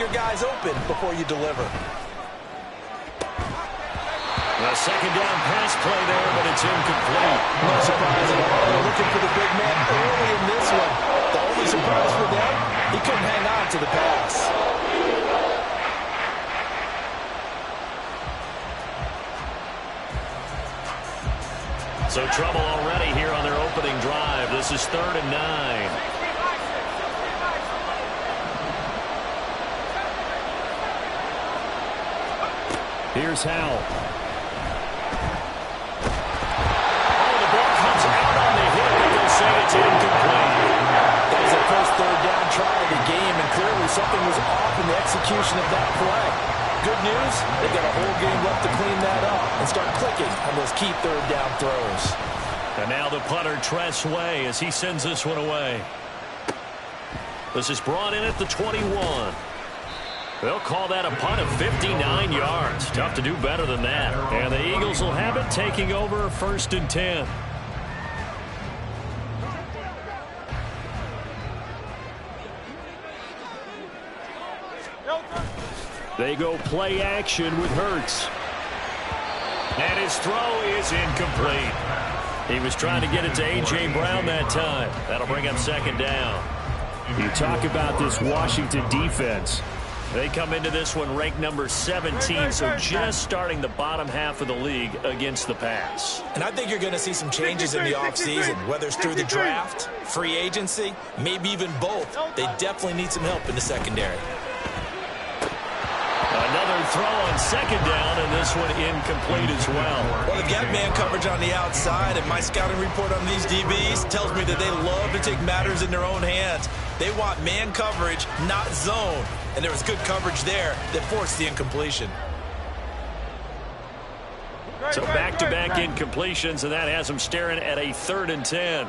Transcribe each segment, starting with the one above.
your guys open before you deliver. A second down pass play there, but it's incomplete. No surprise at all. They're looking for the big man early in this one. The only surprise for them, he couldn't hang on to the pass. So trouble already here on their opening drive. This is 3rd and 9. Here's Howell. Oh, the ball comes out on the hit, but they'll say it's incomplete. That was the first 3rd down try of the game, and clearly something was off in the execution of that play. Good news, they've got a whole game left to clean that up and start clicking on those key 3rd down throws. And now the punter, Tress Way, as he sends this one away. This is brought in at the 21. They'll call that a punt of 59 yards. Tough to do better than that. And the Eagles will have it, taking over 1st and 10. They go play action with Hurts. And his throw is incomplete. He was trying to get it to A.J. Brown that time. That'll bring up 2nd down. You talk about this Washington defense. They come into this one ranked number 17, so just starting the bottom half of the league against the pass. And I think you're going to see some changes in the offseason, whether it's through the draft, free agency, maybe even both. They definitely need some help in the secondary. Another throw on 2nd down, and this one incomplete as well. Well, they've got man coverage on the outside, and my scouting report on these DBs tells me that they love to take matters in their own hands. They want man coverage, not zone. And there was good coverage there that forced the incompletion. So back-to-back incompletions, and that has them staring at a 3rd and 10.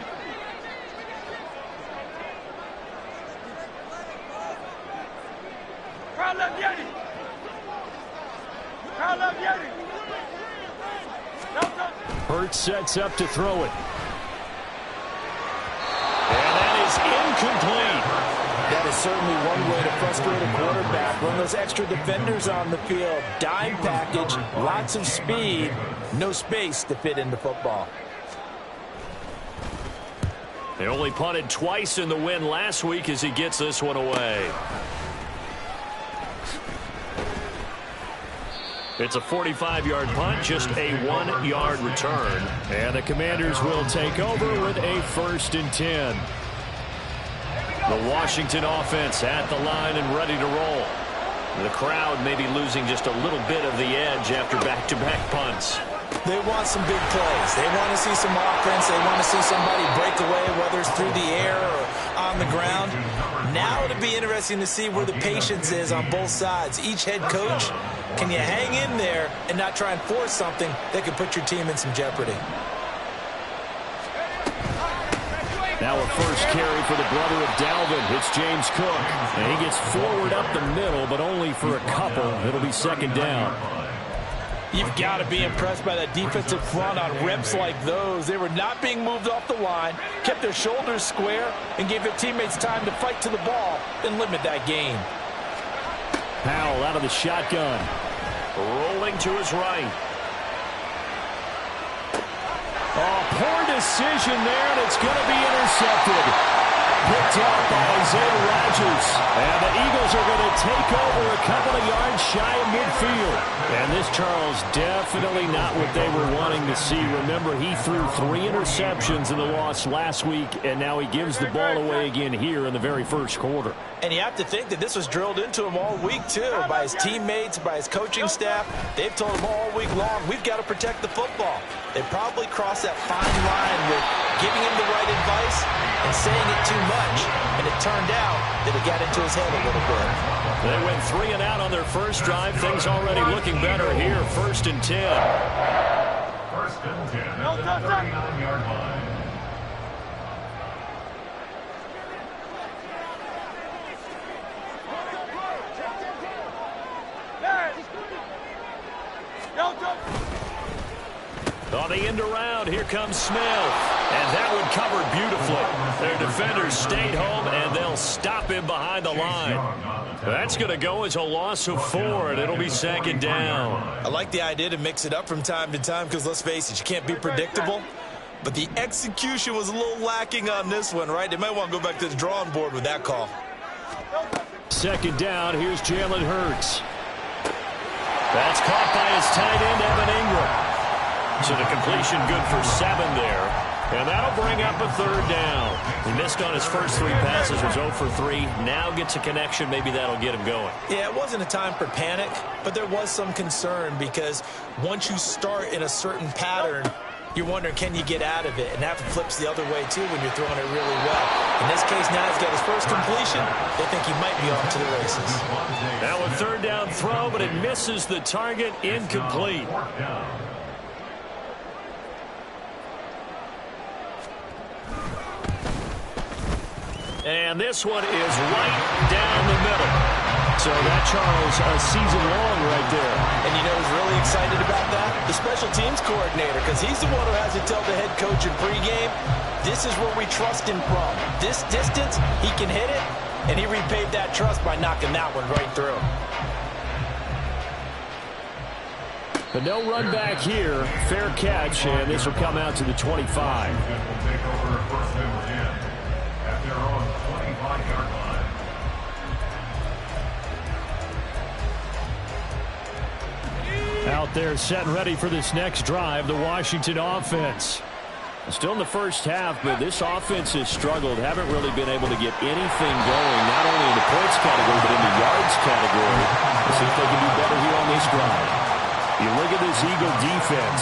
Hurts sets up to throw it. And that is incomplete. That is certainly one way to frustrate a quarterback. Run those extra defenders on the field. Dime package, lots of speed, no space to fit in the football. They only punted twice in the win last week as he gets this one away. It's a 45-yard punt, just a 1-yard return. And the Commanders will take over with a 1st and 10. The Washington offense at the line and ready to roll. The crowd may be losing just a little bit of the edge after back-to-back punts. They want some big plays. They want to see some offense. They want to see somebody break away, whether it's through the air or on the ground. Now it'll be interesting to see where the patience is on both sides. Each head coach, can you hang in there and not try and force something that could put your team in some jeopardy? Now a first carry for the brother of Dalvin. It's James Cook. And he gets forward up the middle, but only for a couple. It'll be 2nd down. You've got to be impressed by that defensive front on reps like those. They were not being moved off the line, kept their shoulders square, and gave their teammates time to fight to the ball and limit that gain. Powell out of the shotgun. Rolling to his right. Oh, poor decision there, and it's going to be intercepted. Picked up by Isaiah Rodgers. And the Eagles are going to take over a couple of yards shy of midfield. And this, Charles, definitely not what they were wanting to see. Remember, he threw 3 interceptions in the loss last week, and now he gives the ball away again here in the very first quarter. And you have to think that this was drilled into him all week, too, by his teammates, by his coaching staff. They've told him all week long, we've got to protect the football. They probably crossed that fine line with giving him the right advice and saying it too much. And it turned out that it got into his head a little bit. They went 3 and out on their first drive. Things already looking better here. 1st and 10. 1st and 10 at the 39-yard line. On the end around, here comes Smith. And that one covered beautifully. Their defenders stayed home, and they'll stop him behind the line. That's going to go as a loss of 4, and it'll be 2nd down. I like the idea to mix it up from time to time because, let's face it, you can't be predictable. But the execution was a little lacking on this one, right? They might want to go back to the drawing board with that call. 2nd down, here's Jalen Hurts. That's caught by his tight end, Evan Ingram. So the completion good for 7 there. And that'll bring up a 3rd down. He missed on his first 3 passes, was 0 for 3. Now gets a connection. Maybe that'll get him going. Yeah, it wasn't a time for panic, but there was some concern because once you start in a certain pattern, you're wondering, can you get out of it? And that flips the other way, too, when you're throwing it really well. In this case, now he's got his first completion. They think he might be off to the races. Now a 3rd down throw, but it misses the target, incomplete. And this one is right down the middle. So that, Charles, a season long right there. And you know who's really excited about that? The special teams coordinator, because he's the one who has to tell the head coach in pregame, this is where we trust him from. This distance, he can hit it, and he repaid that trust by knocking that one right through. But no run back here. Fair catch, and this will come out to the 25. Out there set and ready for this next drive, the Washington offense. Still in the first half, but this offense has struggled. Haven't really been able to get anything going, not only in the points category, but in the yards category. Let's see if they can do better here on this drive. You look at this Eagle defense.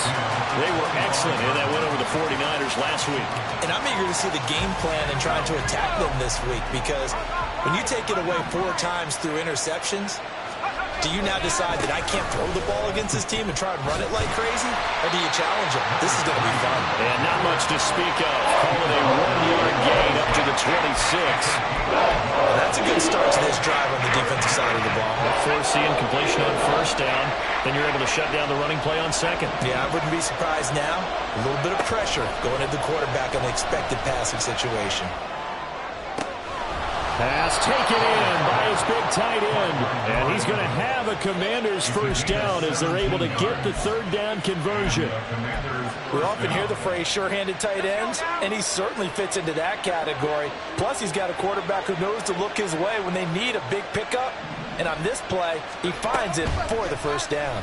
They were excellent in that win over the 49ers last week. And I'm eager to see the game plan and trying to attack them this week because when you take it away 4 times through interceptions, do you now decide that I can't throw the ball against this team and try and run it like crazy? Or do you challenge them? This is going to be fun. And not much to speak of. Calling a 1-yard gain up to the 26. Well, that's a good start to this drive on the defensive side of the ball. Forcing completion on 1st down. Then you're able to shut down the running play on 2nd. Yeah, I wouldn't be surprised now. A little bit of pressure going at the quarterback on the expected passing situation. Pass taken in by his big tight end. And he's going to have a Commander's 1st down as they're able to get the 3rd down conversion. We often hear the phrase sure-handed tight ends, and he certainly fits into that category. Plus, he's got a quarterback who knows to look his way when they need a big pickup. And on this play, he finds it for the 1st down.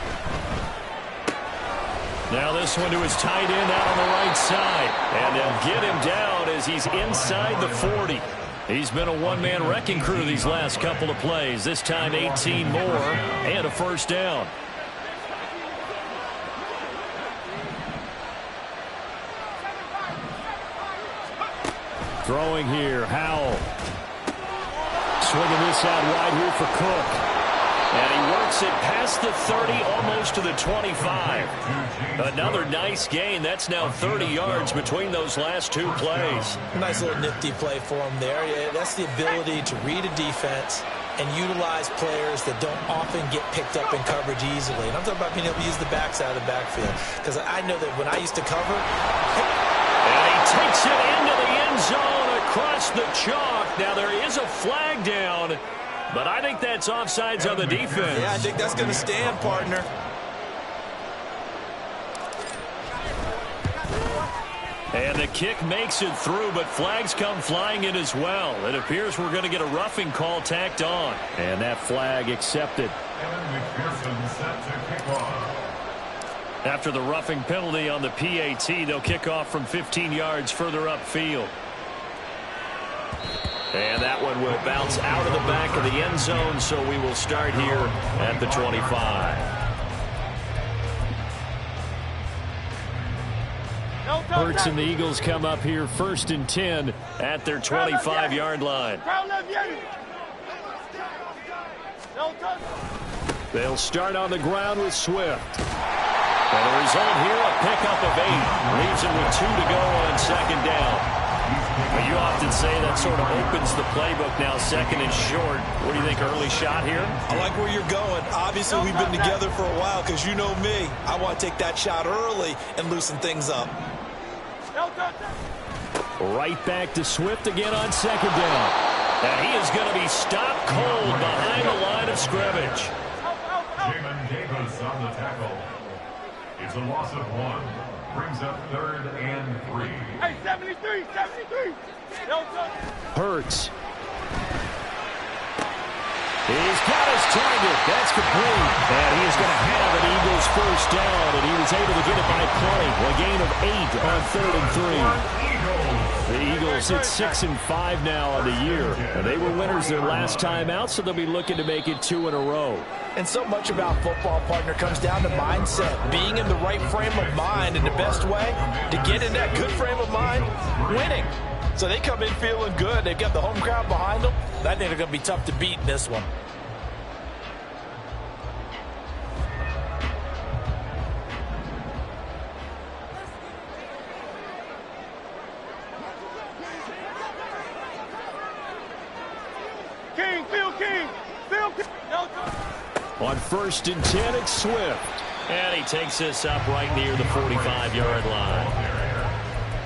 Now this one to his tight end out on the right side. And they'll get him down as he's inside the 40. He's been a one-man wrecking crew these last couple of plays. This time 18 more and a 1st down. Throwing here, Howell. Swinging this out wide here for Cook. And he works it past the 30, almost to the 25. Another nice gain. That's now 30 yards between those last 2 plays. Nice little nifty play for him there. Yeah, that's the ability to read a defense and utilize players that don't often get picked up in coverage easily. And I'm talking about being able to use the backside of the backfield. Because I know that when I used to cover... And he takes it into the end zone across the chalk. Now there is a flag down. But I think that's offsides on the defense. Yeah, I think that's going to stand, partner. And the kick makes it through, but flags come flying in as well. It appears we're going to get a roughing call tacked on. And that flag accepted. After the roughing penalty on the PAT, they'll kick off from 15 yards further upfield. And that one will bounce out of the back of the end zone, so we will start here at the 25. Hurts and the Eagles come up here 1st and 10 at their 25-yard line. They'll start on the ground with Swift. And the result here, a pickup of 8. Leaves him with 2 to go on 2nd down. But you often say that sort of opens the playbook now, 2nd and short. What do you think, early shot here? I like where you're going. Obviously, we've been together for a while because you know me. I want to take that shot early and loosen things up. Right back to Swift again on 2nd down. And he is going to be stopped cold behind the line of scrimmage. Jamin Davis on the tackle. It's a loss of 1. Brings up 3rd and 3. Hey, 73. Hurts. He's got his target. That's complete. And he is going to have an Eagles first down, and he was able to get it by play. A gain of 8 on 3rd and 3. The Eagles hit 6-5 now on the year. And they were winners their last time out, so they'll be looking to make it 2 in a row. And so much about football, partner, comes down to mindset. Being in the right frame of mind, and the best way to get in that good frame of mind, winning. So they come in feeling good. They've got the home crowd behind them. I think they're going to be tough to beat in this one. On 1st and 10, it's Swift. And he takes this up right near the 45-yard line.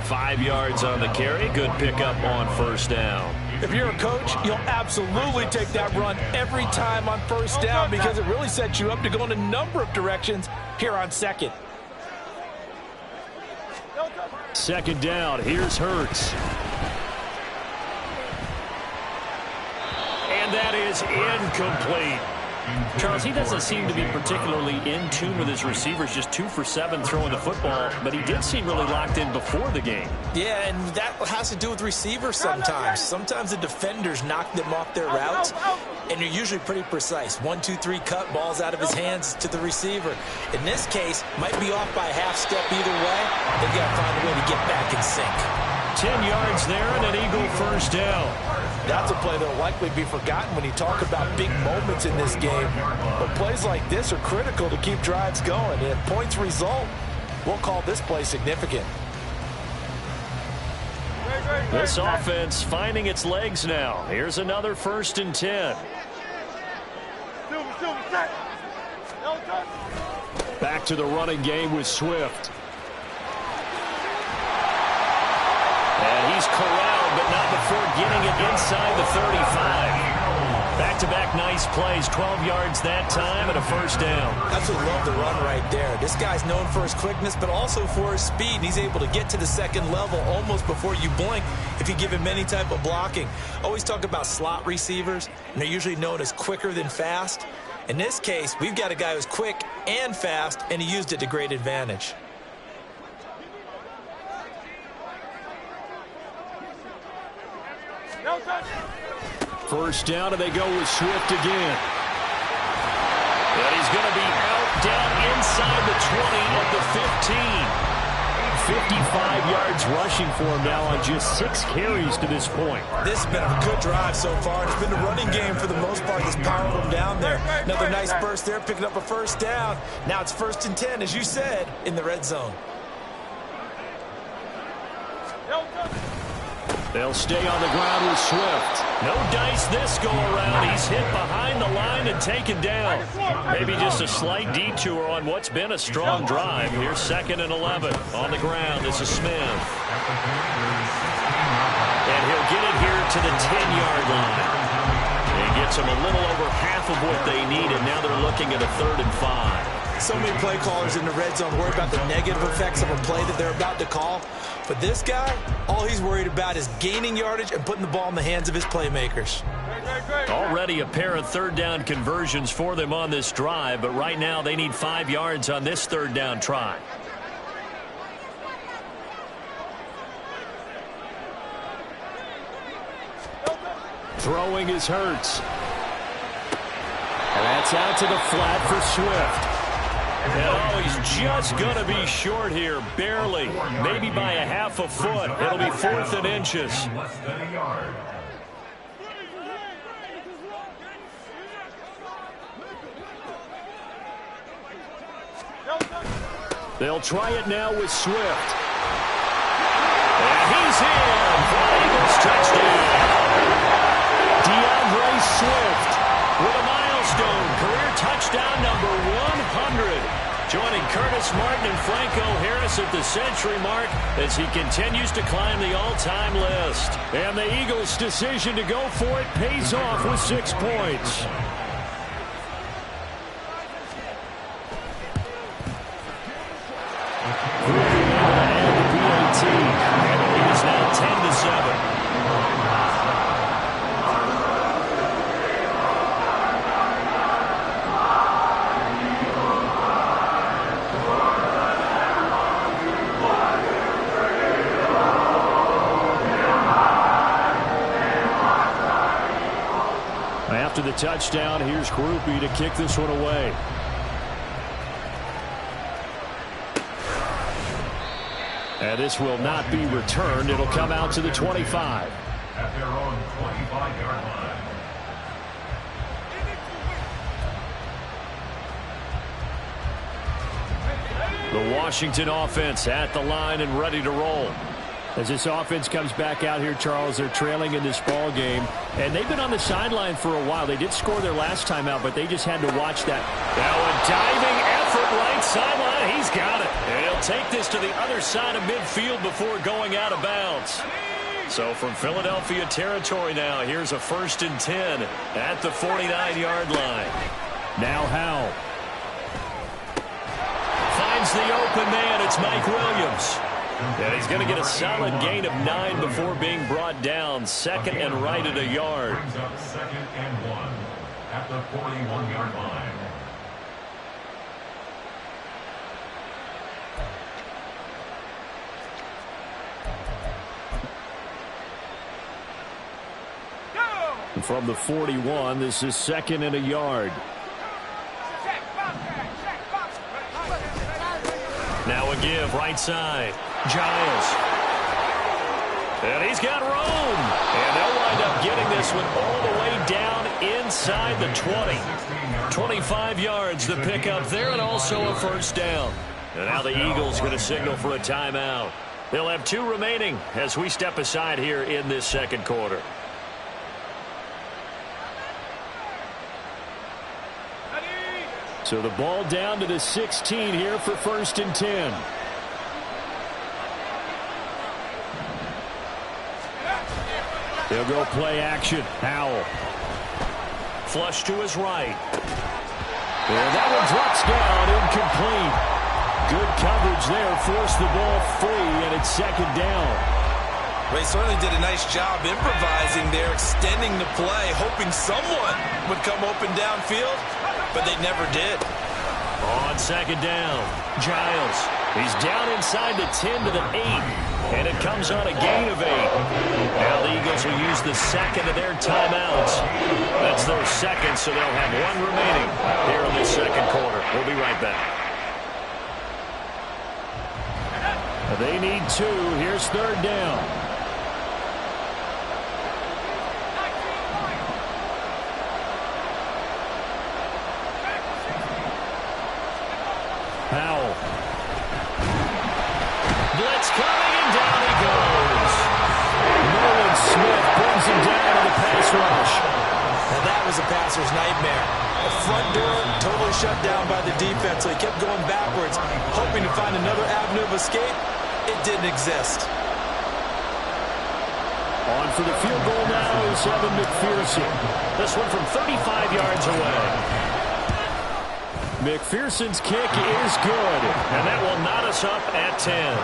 5 yards on the carry. Good pickup on 1st down. If you're a coach, you'll absolutely take that run every time on 1st down because it really sets you up to go in a number of directions here on 2nd. 2nd down. Here's Hurts. And that is incomplete. Charles, he doesn't seem to be particularly in tune with his receivers, just 2 for 7 throwing the football, but he did seem really locked in before the game. Yeah, and that has to do with receivers sometimes. Sometimes the defenders knock them off their routes, and you're usually pretty precise. 1, 2, 3 cut, balls out of his hands to the receiver. In this case, might be off by a half step either way. They've got to find a way to get back in sync. 10 yards there and an Eagle first down. That's a play that will likely be forgotten when you talk about big moments in this game. But plays like this are critical to keep drives going. And if points result, we'll call this play significant. This offense finding its legs now. Here's another 1st and 10. Back to the running game with Swift. And he's corralled, but not before getting it inside the 35. Back-to-back nice plays, 12 yards that time and a 1st down. Absolutely love the run right there. This guy's known for his quickness, but also for his speed. And he's able to get to the 2nd level almost before you blink if you give him any type of blocking. Always talk about slot receivers, and they're usually known as quicker than fast. In this case, we've got a guy who's quick and fast, and he used it to great advantage. First down, and they go with Swift again. And he's going to be out down inside the 20 of the 15. 55 yards rushing for him now on just 6 carries to this point. This has been a good drive so far. It's been the running game for the most part that's powered him down there. Another nice burst there, picking up a 1st down. Now it's 1st and 10, as you said, in the red zone. They'll stay on the ground with Swift. No dice this go around. He's hit behind the line and taken down. Maybe just a slight detour on what's been a strong drive. Here's 2nd and 11 on the ground. This is Smith. And he'll get it here to the 10-yard line. He gets them a little over half of what they need, and now they're looking at a 3rd and 5. So many play callers in the red zone worry about the negative effects of a play that they're about to call. But this guy, all he's worried about is gaining yardage and putting the ball in the hands of his playmakers. Already a pair of 3rd down conversions for them on this drive, but right now they need 5 yards on this 3rd down try. Throwing is Hurts. And that's out to the flat for Swift. And oh, he's just going to be short here, barely, maybe by a half a foot. It'll be 4th and inches. Less than a yard. They'll try it now with Swift. And he's in for an Eagles touchdown. DeAndre Swift with a milestone career touchdown number 100. joining Curtis Martin and Franco Harris at the century mark as he continues to climb the all-time list. And the Eagles' decision to go for it pays off with 6 points. And the PAT, and the lead is now 10-7. After the touchdown, here's Groupie to kick this one away. And this will not be returned. It'll come out to the 25. At their own 25-yard line. The Washington offense at the line and ready to roll. As this offense comes back out here, Charles, they're trailing in this ball game. And they've been on the sideline for a while. They did score their last time out, but they just had to watch that. Now a diving effort right sideline. He's got it. And he'll take this to the other side of midfield before going out of bounds. So from Philadelphia territory now, here's a 1st and 10 at the 49-yard line. Now Howell finds the open man. It's Mike Williams. And he's going to get a solid gain of 9 before being brought down. 2nd and right at a yard. Brings up 2nd and 1 at the 41-yard line. And from the 41, this is 2nd and a yard. Now a give right side. Giles. And he's got room. And they'll wind up getting this one all the way down inside the 20. 25 yards the pickup there, and also a 1st down. And now the Eagles going to signal for a timeout. They'll have 2 remaining as we step aside here in this 2nd quarter. So the ball down to the 16 here for 1st and 10. They'll go play action. Howell. Flush to his right. And that one drops down, incomplete. Good coverage there. Forced the ball free, and it's 2nd down. They certainly did a nice job improvising there, extending the play, hoping someone would come open downfield, but they never did. On 2nd down, Giles. He's down inside the 10 to the 8, and it comes on a gain of 8. Now the Eagles will use the 2nd of their timeouts. That's their 2nd, so they'll have 1 remaining here in this 2nd quarter. We'll be right back. They need 2. Here's 3rd down. Howell. Blitz coming, and down he goes. Nolan Smith brings him down to the pass rush. Now that was a passer's nightmare. The front door totally shut down by the defense, so he kept going backwards, hoping to find another avenue of escape. It didn't exist. On for the field goal now is Evan McPherson. This one from 35 yards away. McPherson's kick is good, and that will knot us up at 10.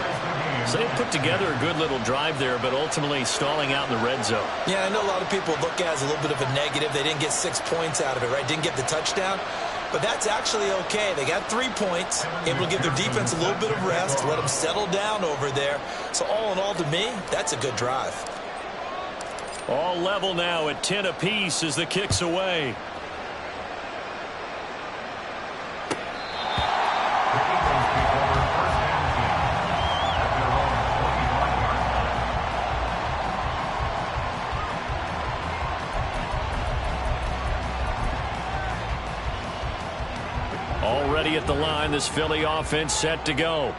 So they put together a good little drive there, but ultimately stalling out in the red zone. Yeah, I know a lot of people look at it as a little bit of a negative. They didn't get 6 points out of it, right? Didn't get the touchdown. But that's actually okay. They got 3 points, able to give their defense a little bit of rest, let them settle down over there. So all in all, to me, that's a good drive. All level now at 10 apiece as the kick's away. Already at the line, this Philly offense set to go.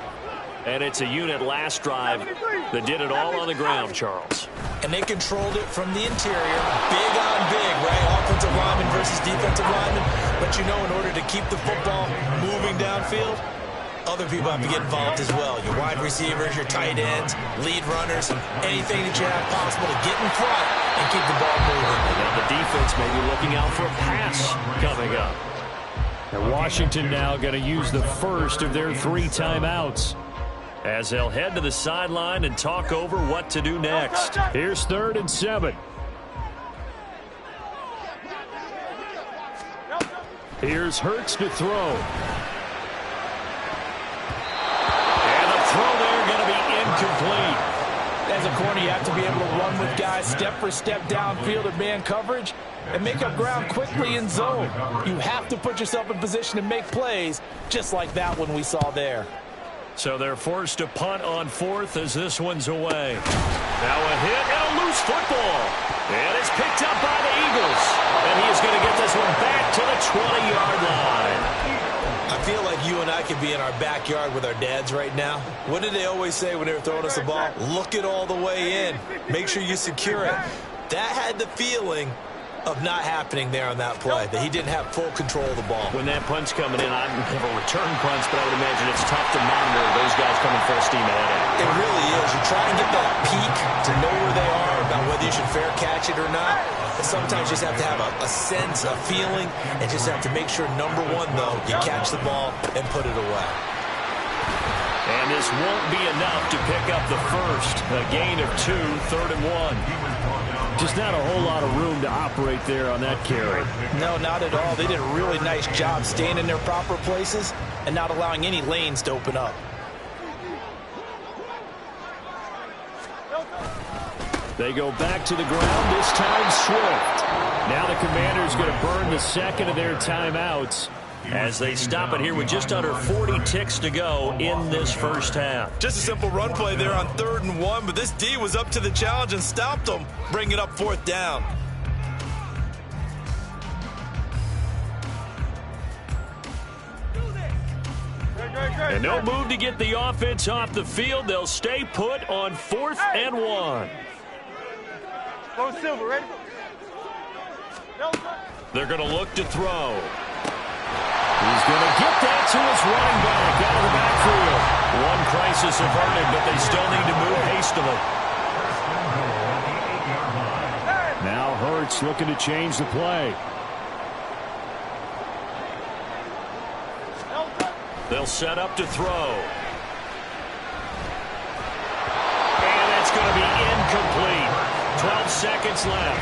And it's a unit last drive that did it all on the ground, Charles. And they controlled it from the interior. Big on big, right? Offensive lineman versus defensive lineman. But you know, in order to keep the football moving downfield, other people have to get involved as well. Your wide receivers, your tight ends, lead runners, anything that you have possible to get in front and keep the ball moving. Now the defense may be looking out for a pass coming up. And Washington now going to use the first of their 3 timeouts as they'll head to the sideline and talk over what to do next. Here's 3rd and 7. Here's Hurts to throw. And the throw there going to be incomplete. As a corner, you have to be able to run with guys step for step downfield or man coverage and make up ground quickly in zone. You have to put yourself in position to make plays, just like that one we saw there. So they're forced to punt on 4th as this one's away. Now a hit and a loose football. And it's picked up by the Eagles. And he is going to get this one back to the 20-yard line. I feel like you and I could be in our backyard with our dads right now. What did they always say when they were throwing us the ball? Look it all the way in. Make sure you secure it. That had the feeling of not happening there on that play, that he didn't have full control of the ball. When that punt's coming in, I don't have a return punch, but I would imagine it's tough to monitor those guys coming full steam ahead. It really is. You try and get that peek to know where they are, about whether you should fair catch it or not. But sometimes you just have to have a sense, a feeling, and just have to make sure, number one, though, you catch the ball and put it away. And this won't be enough to pick up the first. A gain of 2, 3rd and 1. Just not a whole lot of room to operate there on that carry. No, not at all. They did a really nice job staying in their proper places and not allowing any lanes to open up. They go back to the ground, this time Swift. Now the Commanders going to burn the second of their timeouts as they stop it here with just under 40 ticks to go in this first half. Just a simple run play there on 3rd and 1, but this D was up to the challenge and stopped them, bringing up 4th down. And no move to get the offense off the field. They'll stay put on 4th and 1. Go Silver, ready? They're going to look to throw. He's going to get that to his running back out of the backfield. One crisis averted, but they still need to move hastily. Now Hurts looking to change the play. They'll set up to throw. And that's going to be incomplete. 12 seconds left.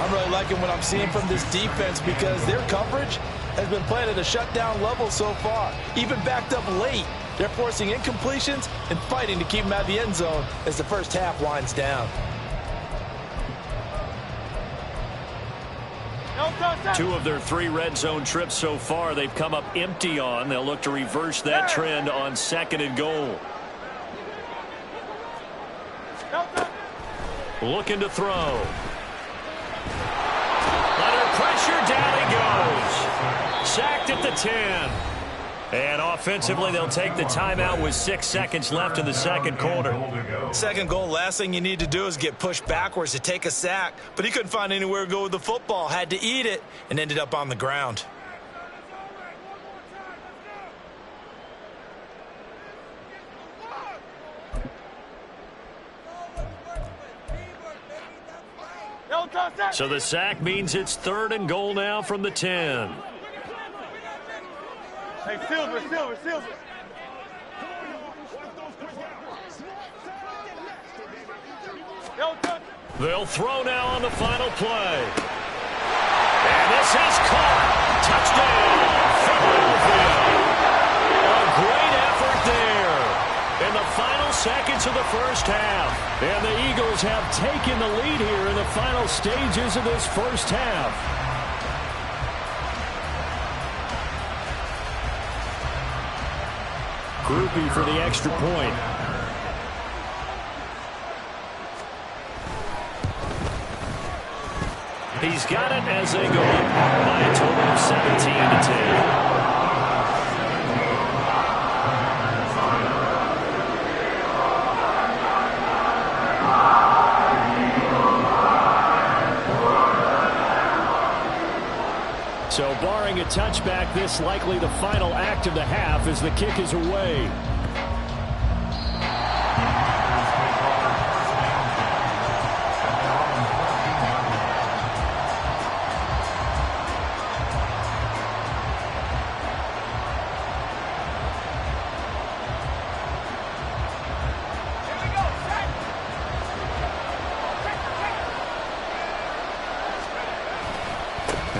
I'm really liking what I'm seeing from this defense because their coverage has been playing at a shutdown level so far. Even backed up late, they're forcing incompletions and fighting to keep them out of the end zone as the first half winds down. 2 of their 3 red zone trips so far they've come up empty on. They'll look to reverse that trend on 2nd and goal. Looking to throw. Under pressure, down he goes. Sacked at the 10. And offensively, they'll take the timeout with 6 seconds left in the second quarter. Second goal, last thing you need to do is get pushed backwards to take a sack. But he couldn't find anywhere to go with the football. Had to eat it and ended up on the ground. So the sack means it's 3rd and goal now from the 10. Hey, Silver. They'll throw now on the final play. And this is caught. Touchdown, Philadelphia. A great effort there in the final seconds of the first half. And the Eagles have taken the lead here in the final stages of this first half. Groupie for the extra point. He's got it as they go up by a total of 17-10. So barring a touchdown touchback, this likely the final act of the half as the kick is away.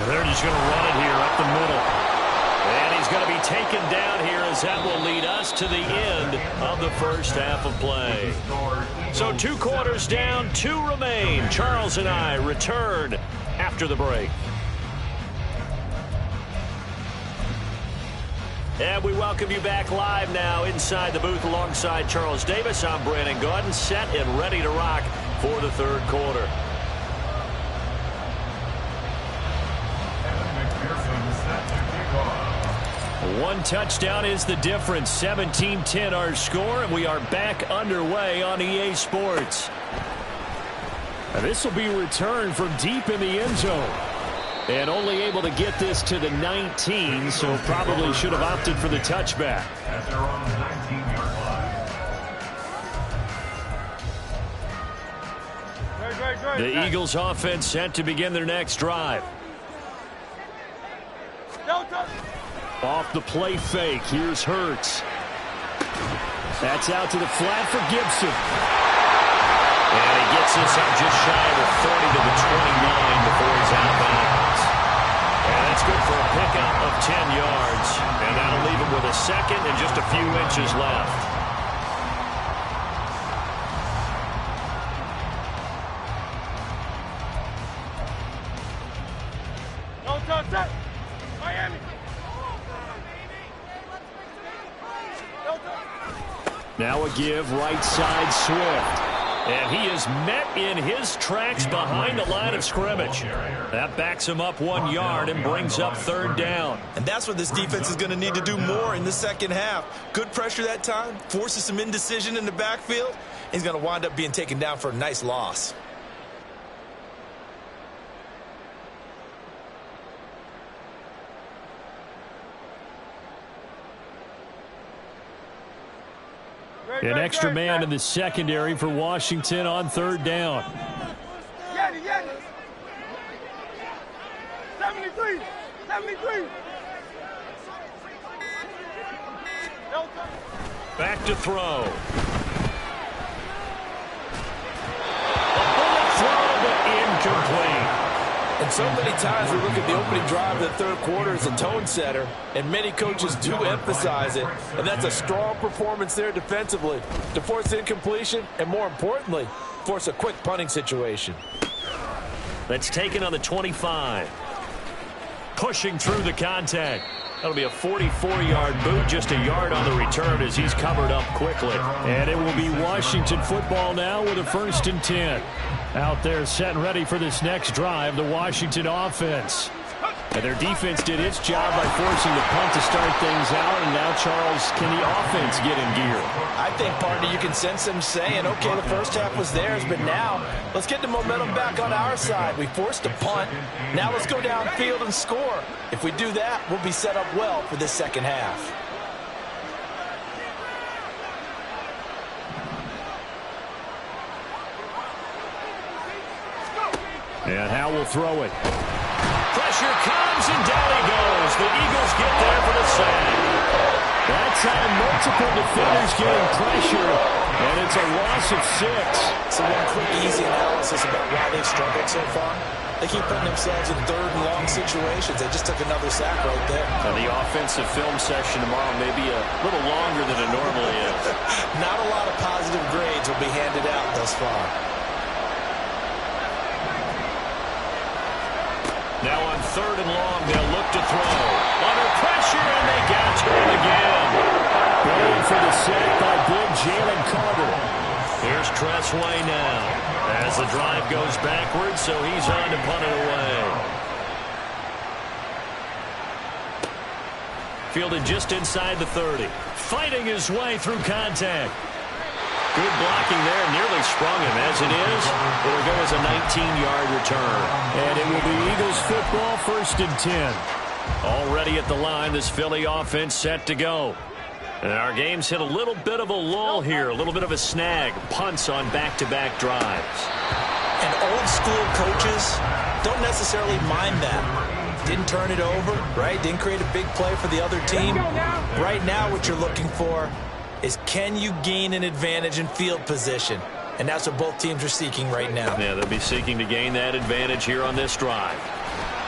They're just going to run it here up the middle. And he's going to be taken down here as that will lead us to the end of the first half of play. So 2 quarters down, 2 remain. Charles and I return after the break. And we welcome you back live now inside the booth alongside Charles Davis. I'm Brandon Gaudin, set and ready to rock for the third quarter. One touchdown is the difference. 17-10 our score, and we are back underway on EA Sports. And this will be returned from deep in the end zone. And only able to get this to the 19, so probably should have opted for the touchback. At their own 19-yard line. The Eagles offense set to begin their next drive. Off the play fake, here's Hurts. That's out to the flat for Gibson. And he gets this up just shy of the 30 to the 29 before he's out of bounds. And that's good for a pickup of 10 yards. And that'll leave him with a second and just a few inches left. Miami. Now a give right side Swift. And he is met in his tracks behind the line of scrimmage. That backs him up 1 yard and brings up third down. And that's what this defense is going to need to do more in the second half. Good pressure that time, forces some indecision in the backfield. He's going to wind up being taken down for a nice loss. An extra man in the secondary for Washington on third down. 73. Back to throw. A bullet throw, but incomplete. And so many times we look at the opening drive of the third quarter as a tone setter, and many coaches do emphasize it, and that's a strong performance there defensively to force incompletion and, more importantly, force a quick punting situation. That's taken on the 25. Pushing through the contact. That'll be a 44-yard boot, just a yard on the return as he's covered up quickly. And it will be Washington football now with a 1st and 10. Out there set and ready for this next drive, the Washington offense. And their defense did its job by forcing the punt to start things out. And now, Charles, can the offense get in gear? I think, partner, you can sense them saying, okay, the first half was theirs, but now let's get the momentum back on our side. We forced a punt. Now let's go downfield and score. If we do that, we'll be set up well for this second half. And Howe will throw it. Pressure comes, and down he goes. The Eagles get there for the sack. That time, multiple defenders getting pressure, and it's a loss of 6. So one quick, easy analysis about why they've struggled so far. They keep putting themselves in third and long situations. They just took another sack right there. And the offensive film session tomorrow may be a little longer than it normally is. Not a lot of positive grades will be handed out thus far. Now on third and long, they'll look to throw. Under pressure, and they got to him again. Going for the sack by big Jalen Carter. Here's Tressway now. As the drive goes backwards, so he's on to punt it away. Fielded just inside the 30. Fighting his way through contact. Good blocking there, nearly sprung him. As it is, it'll go as a 19-yard return. And it will be Eagles football, 1st and 10. Already at the line, this Philly offense set to go. And our game's hit a little bit of a lull here, a little bit of a snag. Punts on back-to-back drives. And old school coaches don't necessarily mind that. Didn't turn it over, right? Didn't create a big play for the other team. Right now what you're looking for is, can you gain an advantage in field position? And that's what both teams are seeking right now. Yeah, they'll be seeking to gain that advantage here on this drive.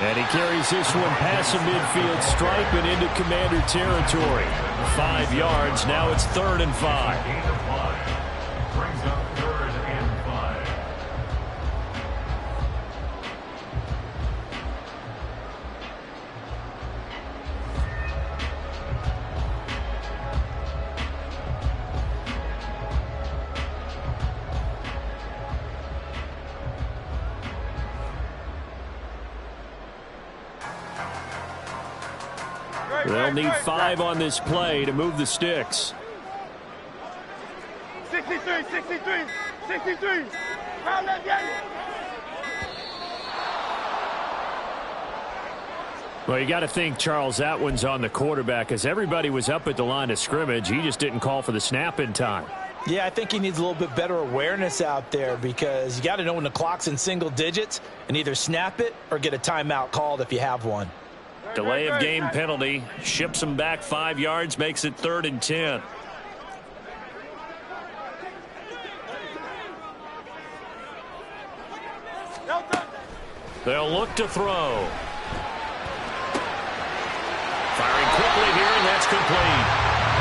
And he carries this one past the midfield stripe and into Commander territory. 5 yards. Now it's 3rd and 5. Brings up 3rd and 5. They'll need 5 on this play to move the sticks. 63, 63, 63. Foul left, yeah. Well, you got to think, Charles, that one's on the quarterback, as everybody was up at the line of scrimmage. He just didn't call for the snap in time. Yeah, I think he needs a little bit better awareness out there, because you got to know when the clock's in single digits and either snap it or get a timeout called if you have one. Delay of game penalty. Ships him back 5 yards, makes it 3rd and 10. They'll look to throw. Firing quickly here, and that's complete.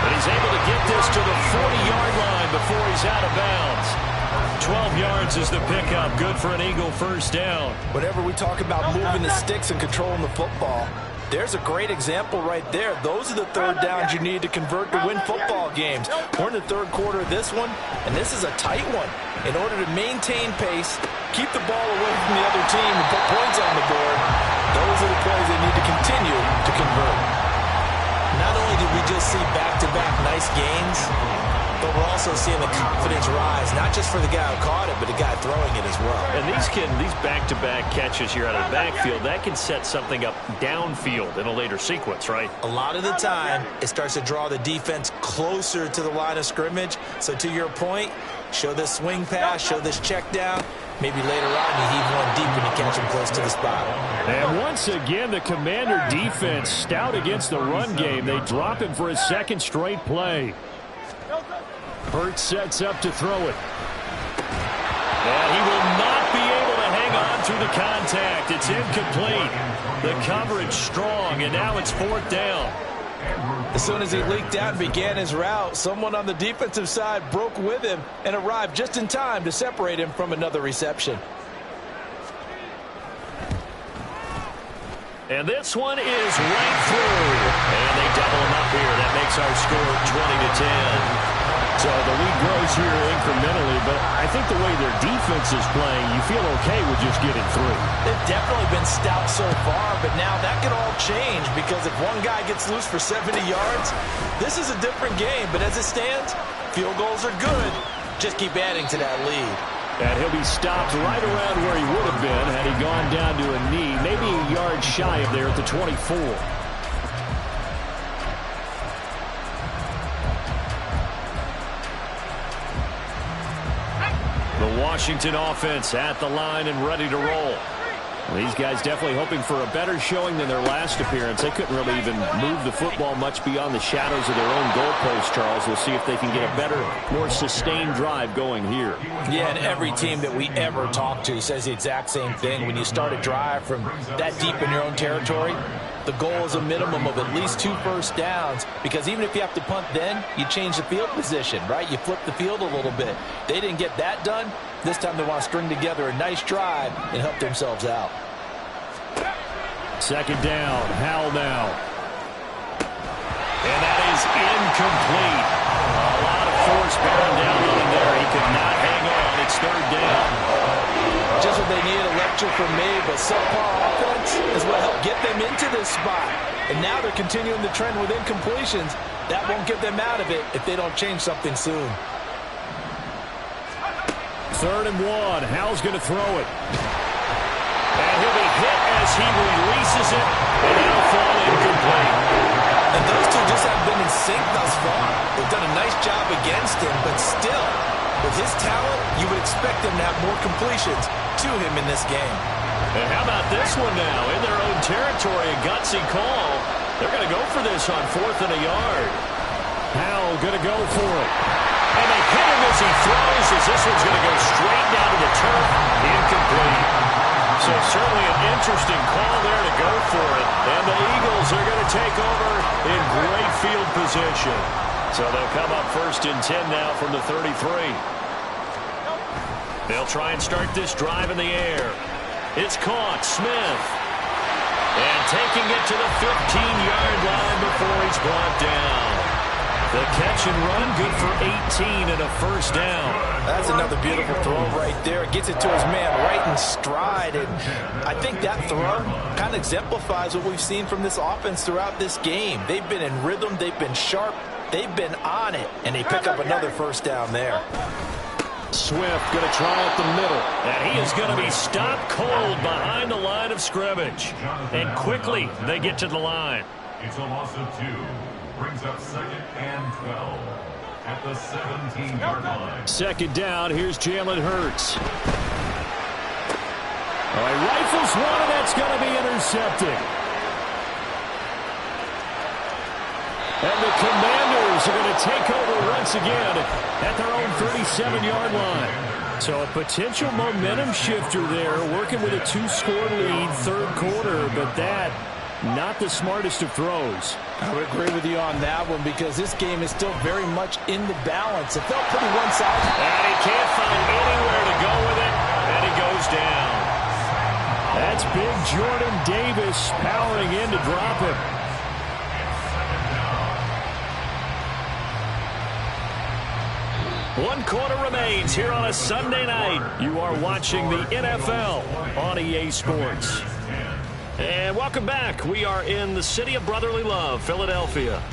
But he's able to get this to the 40-yard line before he's out of bounds. 12 yards is the pickup. Good for an Eagle first down. Whenever we talk about moving the sticks and controlling the football, there's a great example right there. Those are the 3rd downs you need to convert to win football games. We're in the 3rd quarter of this one, and this is a tight one. In order to maintain pace, keep the ball away from the other team, and put points on the board, those are the plays they need to continue to convert. Not only did we just see back-to-back nice gains, but we're also seeing the confidence rise, not just for the guy who caught it, but the guy throwing it as well. And these back-to-back catches here out of the backfield, that can set something up downfield in a later sequence, right? A lot of the time, it starts to draw the defense closer to the line of scrimmage. So to your point, show this swing pass, show this check down. Maybe later on you heave one deep and you catch him close to the spot. And once again, the Commander defense stout against the run game. They drop him for his 2nd straight play. Hurts sets up to throw it. And he will not be able to hang on through the contact. It's incomplete. The coverage strong, and now it's 4th down. As soon as he leaked out and began his route, someone on the defensive side broke with him and arrived just in time to separate him from another reception. And this one is right through. And they double him up here. That makes our score 20-10. So the lead grows here incrementally, but I think the way their defense is playing, you feel okay with just getting through. They've definitely been stout so far, but now that could all change, because if one guy gets loose for 70 yards, this is a different game. But as it stands, field goals are good. Just keep adding to that lead. And he'll be stopped right around where he would have been had he gone down to a knee, maybe a yard shy of there at the 24. The Washington offense at the line and ready to roll. These guys definitely hoping for a better showing than their last appearance. They couldn't really even move the football much beyond the shadows of their own goalpost, Charles. We'll see if they can get a better, more sustained drive going here. Yeah, and every team that we ever talk to says the exact same thing. When you start a drive from that deep in your own territory, the goal is a minimum of at least 2 first downs, because even if you have to punt then, you change the field position, right? You flip the field a little bit. They didn't get that done. This time they want to string together a nice drive and help themselves out. 2nd down, Howell now. And that is incomplete. A lot of force bearing down on him there. He could not hang on. It's 3rd down. Just what they needed, a lecture from me, but subpar offense is what helped get them into this spot. And now they're continuing the trend with incompletions. That won't get them out of it if they don't change something soon. 3rd and 1. Howell's going to throw it. And he'll be hit as he releases it And that'll fall incomplete. And those two just haven't been in sync thus far. They've done a nice job against him, but still, with his talent, you would expect him to have more completions to him in this game. And how about this one now? In their own territory, a gutsy call. They're going to go for this on 4th and a yard. Howell going to go for it. And they hit him as he throws, as this one's going to go straight down to the turf. Incomplete. So certainly an interesting call there to go for it. And the Eagles are going to take over in great field position. So they'll come up 1st and 10 now from the 33. They'll try and start this drive in the air. It's caught. Smith. And taking it to the 15-yard line before he's brought down. The catch and run, good for 18 and a first down. That's another beautiful throw right there. Gets it to his man right in stride. And I think that throw kind of exemplifies what we've seen from this offense throughout this game. They've been in rhythm. They've been sharp. They've been on it. And they pick up another first down there. Swift going to try up the middle. And he is going to be stopped cold behind the line of scrimmage. And quickly they get to the line. It's a loss of 2. Brings up 2nd and 12 at the 17-yard line. 2nd down. Here's Jalen Hurts. All right, rifles one, and that's going to be intercepted. And the Commanders are going to take over once again at their own 37-yard line. So a potential momentum shifter there, working with a 2-score lead, 3rd quarter, but that not the smartest of throws. I would agree with you on that one because this game is still very much in the balance. It felt pretty one-sided. And he can't find anywhere to go with it, and he goes down. That's big Jordan Davis powering in to drop him. One quarter remains here on a Sunday night. You are watching the NFL on EA Sports. And welcome back. We are in the city of brotherly love, Philadelphia.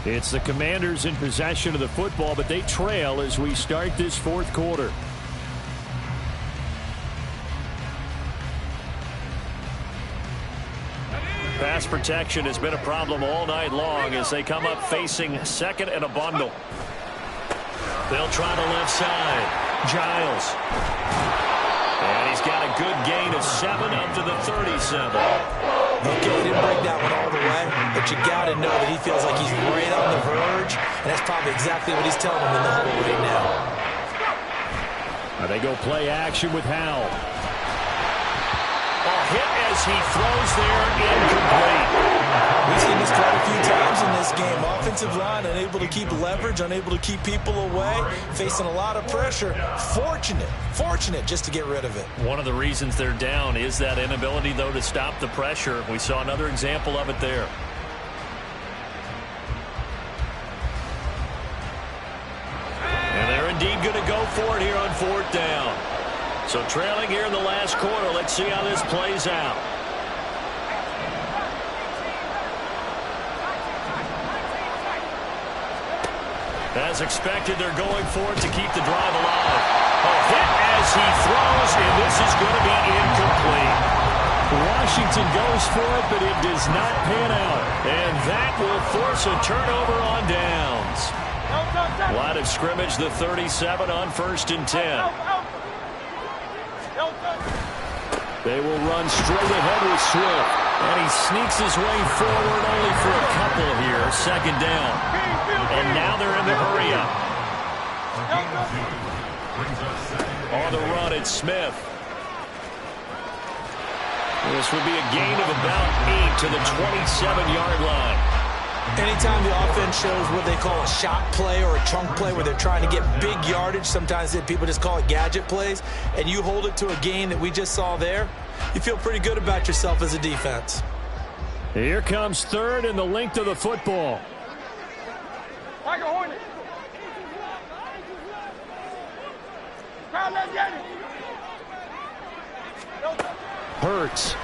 It's the Commanders in possession of the football, but they trail as we start this 4th quarter. Pass protection has been a problem all night long as they come up facing 2nd and a bundle. They'll try the left side. Giles. And he's got a good gain of 7 up to the 37. Okay, he didn't break that one all the way, but you got to know that he feels like he's right on the verge, and that's probably exactly what he's telling him in the huddle right now. They go play action with Howell. A hit as he throws there, incomplete. We've seen this quite a few times in this game. Offensive line unable to keep leverage, unable to keep people away, facing a lot of pressure. Fortunate just to get rid of it. One of the reasons they're down is that inability, though, to stop the pressure. We saw another example of it there. And they're indeed going to go for it here on 4th down. So trailing here in the last quarter. Let's see how this plays out. As expected, they're going for it to keep the drive alive. A hit as he throws, and this is going to be incomplete. Washington goes for it, but it does not pan out. And that will force a turnover on downs. Line of scrimmage, the 37 on 1st and 10. They will run straight ahead with Swift. And he sneaks his way forward only for a couple here. 2nd down. And now they're in the hurry-up. On the run, it's Smith. This would be a gain of about 8 to the 27-yard line. Anytime the offense shows what they call a shot play or a chunk play where they're trying to get big yardage, sometimes people just call it gadget plays, and you hold it to a gain that we just saw there, you feel pretty good about yourself as a defense. Here comes 3rd and the length of the football. Hurts.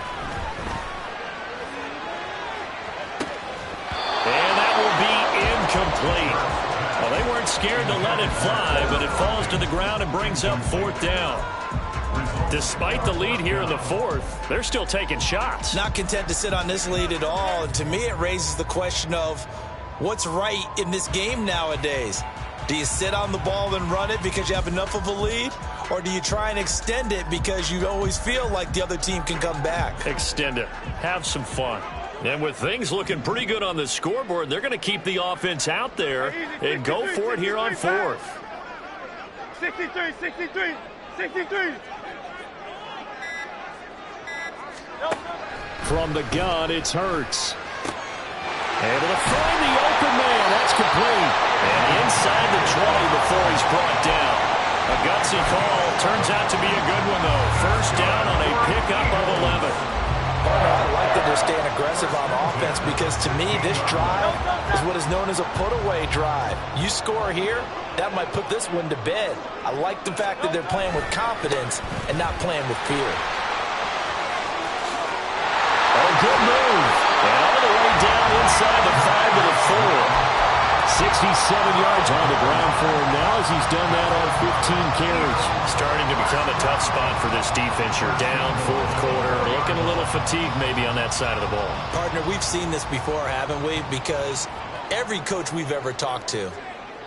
And that will be incomplete. Well, they weren't scared to let it fly, but it falls to the ground and brings up 4th down. Despite the lead here in the fourth, they're still taking shots. Not content to sit on this lead at all. And to me, it raises the question of what's right in this game nowadays. Do you sit on the ball and run it because you have enough of a lead? Or do you try and extend it because you always feel like the other team can come back? Extend it. Have some fun. And with things looking pretty good on the scoreboard, they're going to keep the offense out there and go for it here on fourth. 63, 63, 63. From the gun, it's Hurts. Able to find the open man. That's complete. And inside the 20 before he's brought down. A gutsy call. Turns out to be a good one, though. First down on a pickup of 11. I like that they're staying aggressive on offense because, to me, this drive is what is known as a put-away drive. You score here, that might put this one to bed. I like the fact that they're playing with confidence and not playing with fear. Oh, good move. And all the way down inside the 5 to the 4. 67 yards on the ground for him now as he's done that on 15 carries. Starting to become a tough spot for this defense. You're down fourth quarter. Looking a little fatigued maybe on that side of the ball. Partner, we've seen this before, haven't we? Because every coach we've ever talked to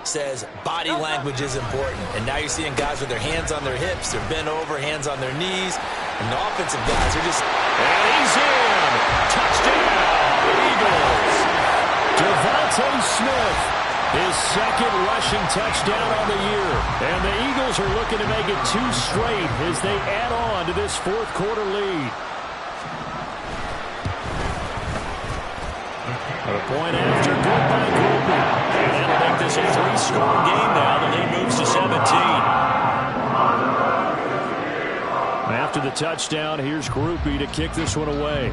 says body language is important. And now you're seeing guys with their hands on their hips. They're bent over, hands on their knees. And the offensive guys are just... And he's in. Touchdown, Eagles. Devontae Smith, his second rushing touchdown on the year. And the Eagles are looking to make it 2 straight as they add on to this fourth quarter lead. A point after, good by Groupie. And that'll make this a 3-score game now. The lead moves to 17. After the touchdown, here's Groupie to kick this one away.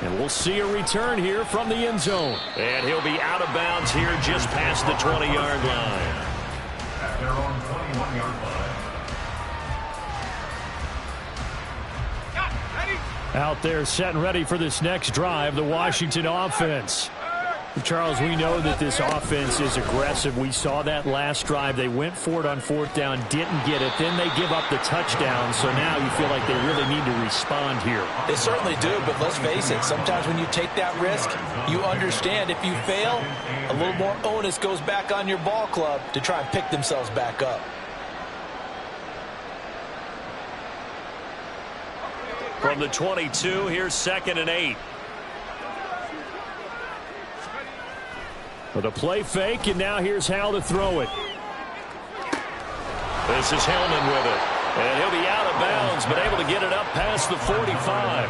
And we'll see a return here from the end zone. And he'll be out of bounds here just past the 20-yard line. At their own 21-yard line. Out there set and ready for this next drive, the Washington offense. Charles, we know that this offense is aggressive. We saw that last drive. They went for it on fourth down, didn't get it. Then they give up the touchdown. So now you feel like they really need to respond here. They certainly do, but let's face it. Sometimes when you take that risk, you understand if you fail, a little more onus goes back on your ball club to try and pick themselves back up. From the 22, here's 2nd and 8. With a play fake, and now here's how to throw it. This is Hillman with it. And he'll be out of bounds, but able to get it up past the 45.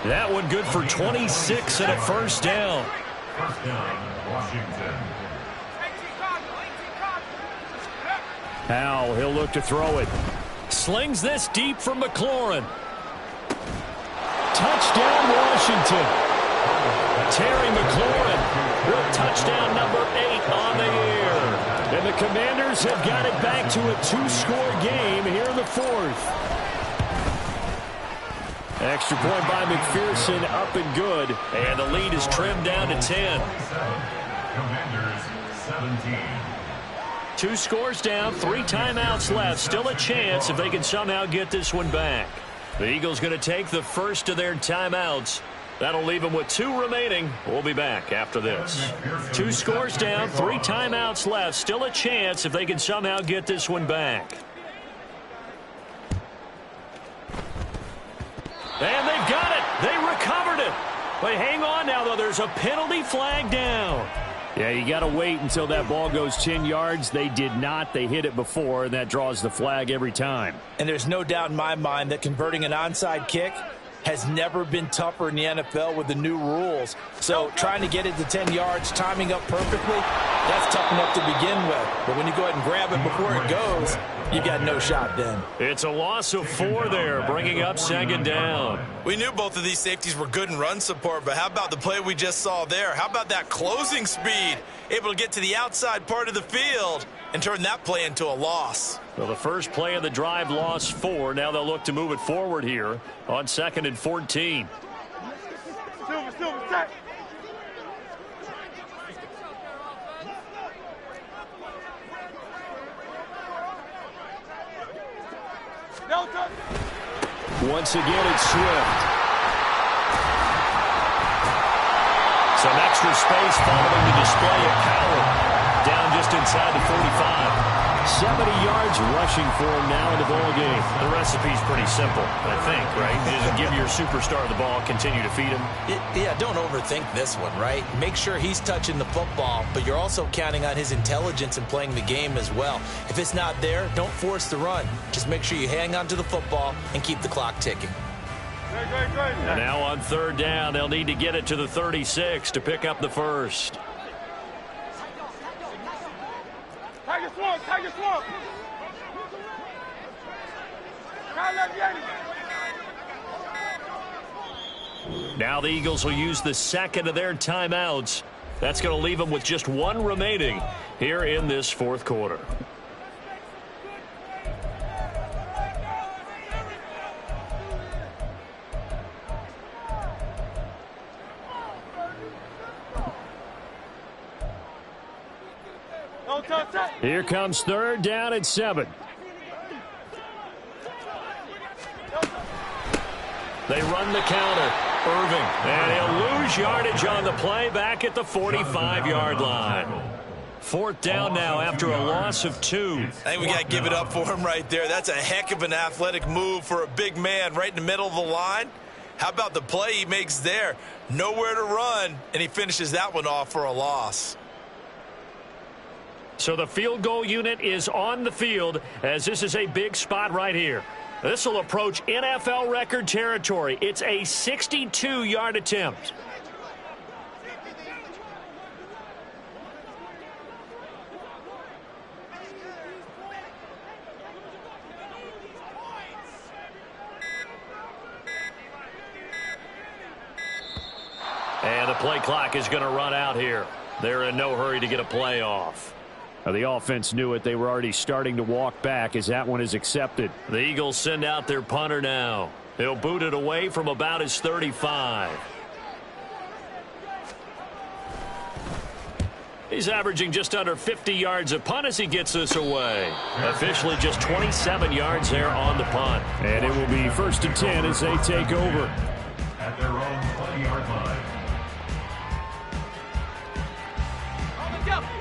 That one good for 26 and a first down. First down, Washington. Howell, he'll look to throw it. Slings this deep from McLaurin. Touchdown, Washington. Terry McLaurin with touchdown number 8 on the year. And the Commanders have got it back to a 2-score game here in the fourth. Extra point by McPherson, up and good. And the lead is trimmed down to 10. Commanders 17. 2 scores down, 3 timeouts left. Still a chance if they can somehow get this one back. The Eagles going to take the first of their timeouts. That'll leave them with 2 remaining. We'll be back after this. 2 scores down, 3 timeouts left. Still a chance if they can somehow get this one back. And they've got it. They recovered it. But hang on now, though. There's a penalty flag down. Yeah, you got to wait until that ball goes 10 yards. They did not. They hit it before, and that draws the flag every time. And there's no doubt in my mind that converting an onside kick has never been tougher in the NFL with the new rules. So trying to get it to 10 yards, timing up perfectly, that's tough enough to begin with. But when you go ahead and grab it before it goes, you got no shot then. It's a loss of 4 there, bringing up 2nd down. We knew both of these safeties were good in run support, but how about the play we just saw there? How about that closing speed? Able to get to the outside part of the field and turn that play into a loss. Well, the first play of the drive lost 4. Now they'll look to move it forward here on 2nd and 14. Silver, set. Once again, it's Swift. Some extra space following the display of power. Down just inside the 45. 70 yards rushing for him now in the ball game. The recipe's pretty simple, I think, right? Just give your superstar the ball, continue to feed him. Yeah, don't overthink this one, right? Make sure he's touching the football, but you're also counting on his intelligence in playing the game as well. If it's not there, don't force the run. Just make sure you hang on to the football and keep the clock ticking. And now on third down, they'll need to get it to the 36 to pick up the first. Tiger swamp, Tiger swamp. Now the Eagles will use the second of their timeouts. That's going to leave them with just one remaining here in this fourth quarter. Here comes third down at 7. They run the counter. Irving. And he'll lose yardage on the play back at the 45-yard line. Fourth down now after a loss of 2. I think we got to give it up for him right there. That's a heck of an athletic move for a big man right in the middle of the line. How about the play he makes there? Nowhere to run, and he finishes that one off for a loss. So the field goal unit is on the field as this is a big spot right here. This will approach NFL record territory. It's a 62-yard attempt. And the play clock is going to run out here. They're in no hurry to get a play off. Now the offense knew it. They were already starting to walk back as that one is accepted. The Eagles send out their punter now. He'll boot it away from about his 35. He's averaging just under 50 yards a punt as he gets this away. Officially just 27 yards there on the punt. And it will be 1st and 10 as they take over. At their own 20-yard line.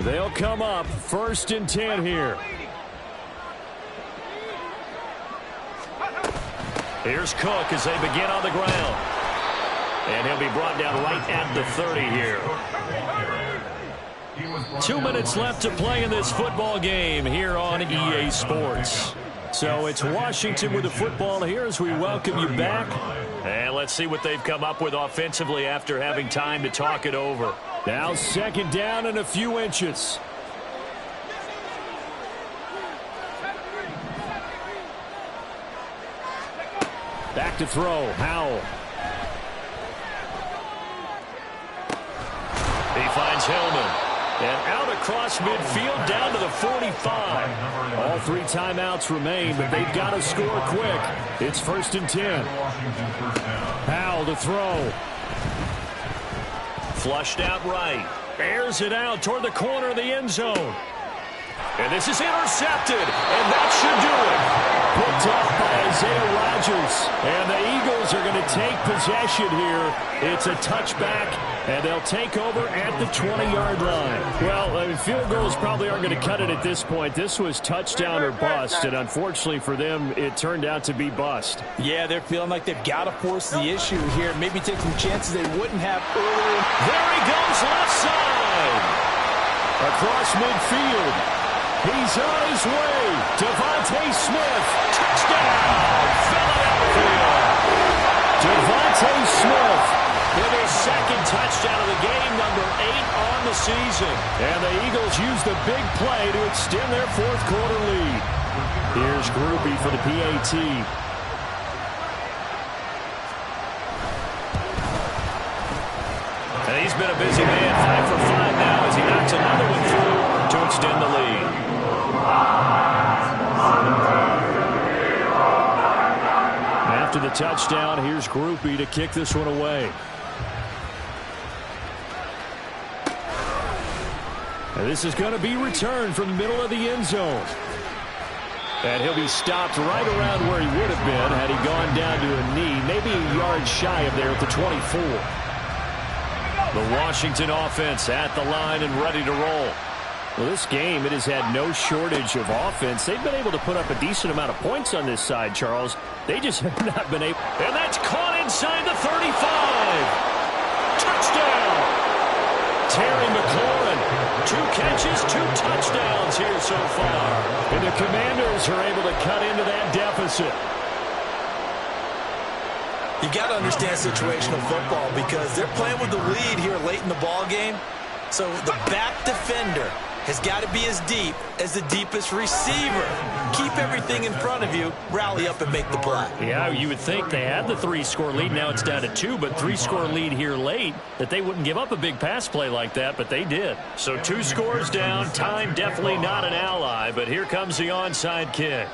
They'll come up 1st and 10 here. Here's Cook as they begin on the ground. And he'll be brought down right at the 30 here. 2 minutes left to play in this football game here on EA Sports. So it's Washington with the football here as we welcome you back. And let's see what they've come up with offensively after having time to talk it over. Now 2nd down and a few inches. Back to throw. Howell. He finds Hillman. And out across midfield down to the 45. All 3 timeouts remain, but they've got to score quick. It's 1st and 10. Howell to throw. Flushed out right. Airs it out toward the corner of the end zone. And this is intercepted. And that should do it. Picked up by Isaiah Rodgers. And the Eagles are going to take possession here. It's a touchback, and they'll take over at the 20-yard line. Well, field goals probably aren't going to cut it at this point. This was touchdown or bust, and unfortunately for them, it turned out to be bust. Yeah, they're feeling like they've got to force the issue here. Maybe take some chances they wouldn't have earlier. There he goes, left side. Across midfield. He's on his way. Devontae Smith. Touchdown, Philadelphia. Devontae Smith. With his second touchdown of the game, number 8 on the season. And the Eagles use the big play to extend their 4th quarter lead. Here's Groupie for the PAT. And he's been a busy man, 5 for 5 now as he knocks another one through to extend the lead. After the touchdown, here's Groupie to kick this one away. And this is going to be returned from the middle of the end zone. And he'll be stopped right around where he would have been had he gone down to a knee, maybe a yard shy of there at the 24. The Washington offense at the line and ready to roll. Well, this game, it has had no shortage of offense. They've been able to put up a decent amount of points on this side, Charles. They just have not been able. And that's caught inside the 35. Touchdown. Terry McLaurin. 2 catches, 2 touchdowns here so far. And the Commanders are able to cut into that deficit. You got to understand situational football because they're playing with the lead here late in the ball game. So the back defender has got to be as deep as the deepest receiver. Keep everything in front of you, rally up and make the play. Yeah, you would think they had the 3-score lead. Now it's down to 2, but 3-score lead here late, that they wouldn't give up a big pass play like that, but they did. So 2 scores down, time definitely not an ally, but here comes the onside kick.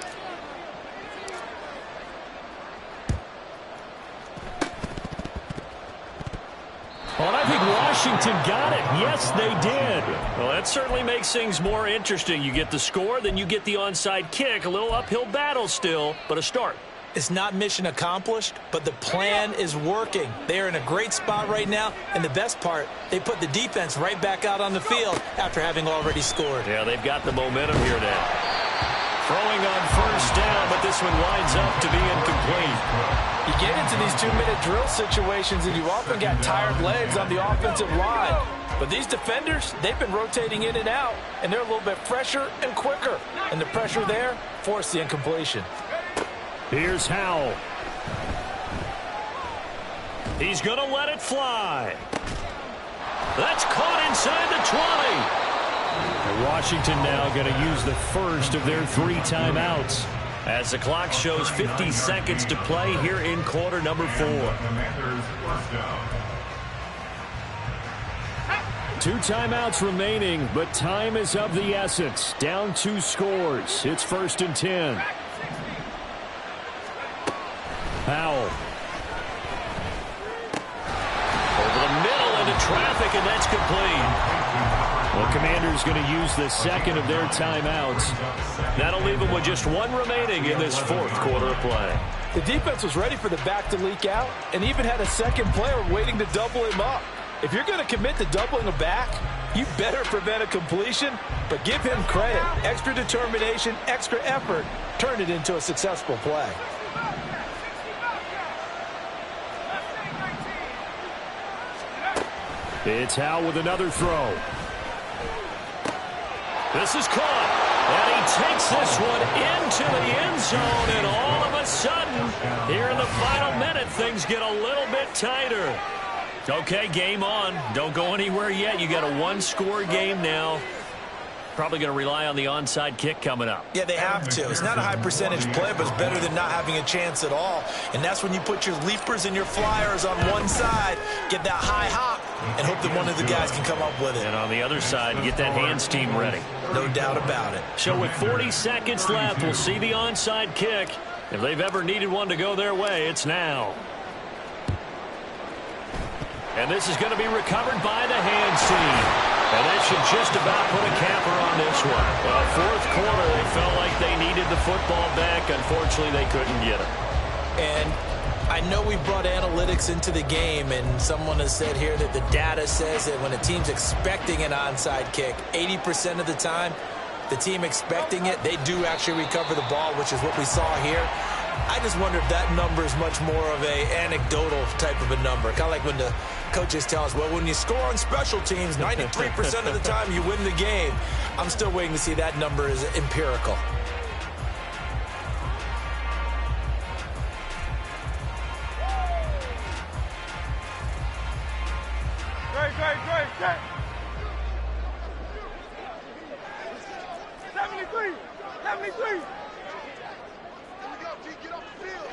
Well, and I think Washington got it. Yes, they did. Well, that certainly makes things more interesting. You get the score, then you get the onside kick. A little uphill battle still, but a start. It's not mission accomplished, but the plan is working. They are in a great spot right now, and the best part, they put the defense right back out on the field after having already scored. Yeah, they've got the momentum here now. Throwing on first down, but this one winds up to be incomplete. You get into these 2-minute drill situations, and you often got tired legs on the offensive line. But these defenders, they've been rotating in and out, and they're a little bit fresher and quicker. And the pressure there forced the incompletion. Here's Howell. He's going to let it fly. That's caught inside the 20. Washington now going to use the first of their 3 timeouts. As the clock shows 50 seconds to play here in quarter number 4. 2 timeouts remaining, but time is of the essence. Down 2 scores. It's 1st and 10. Howell. Over the middle into traffic, and that's complete. Well, Commanders going to use the second of their timeouts. That'll leave them with just 1 remaining in this 4th quarter of play. The defense was ready for the back to leak out and even had a second player waiting to double him up. If you're going to commit to doubling a back, you better prevent a completion, but give him credit. Extra determination, extra effort, turned it into a successful play. It's Howell with another throw. This is caught, and he takes this one into the end zone, and all of a sudden, here in the final minute, things get a little bit tighter. Okay, game on. Don't go anywhere yet. You got a 1-score game now. Probably going to rely on the onside kick coming up. Yeah, they have to. It's not a high percentage play, but it's better than not having a chance at all. And that's when you put your leapers and your flyers on one side, get that high hop, and hope that one of the guys can come up with it. And on the other side, get that hands team ready. No doubt about it. So with 40 seconds left, we'll see the onside kick. If they've ever needed one to go their way, it's now. And this is going to be recovered by the hands team. And that should just about put a capper on this one. Well, 4th quarter, they felt like they needed the football back. Unfortunately, they couldn't get it. And I know we brought analytics into the game, and someone has said here that the data says that when a team's expecting an onside kick, 80% of the time, the team expecting it, they do actually recover the ball, which is what we saw here. I just wonder if that number is much more of a anecdotal type of a number. Kind of like when the coaches tell us, well, when you score on special teams, 93% of the time you win the game. I'm still waiting to see that number is empirical. Great. 73. Get off the field.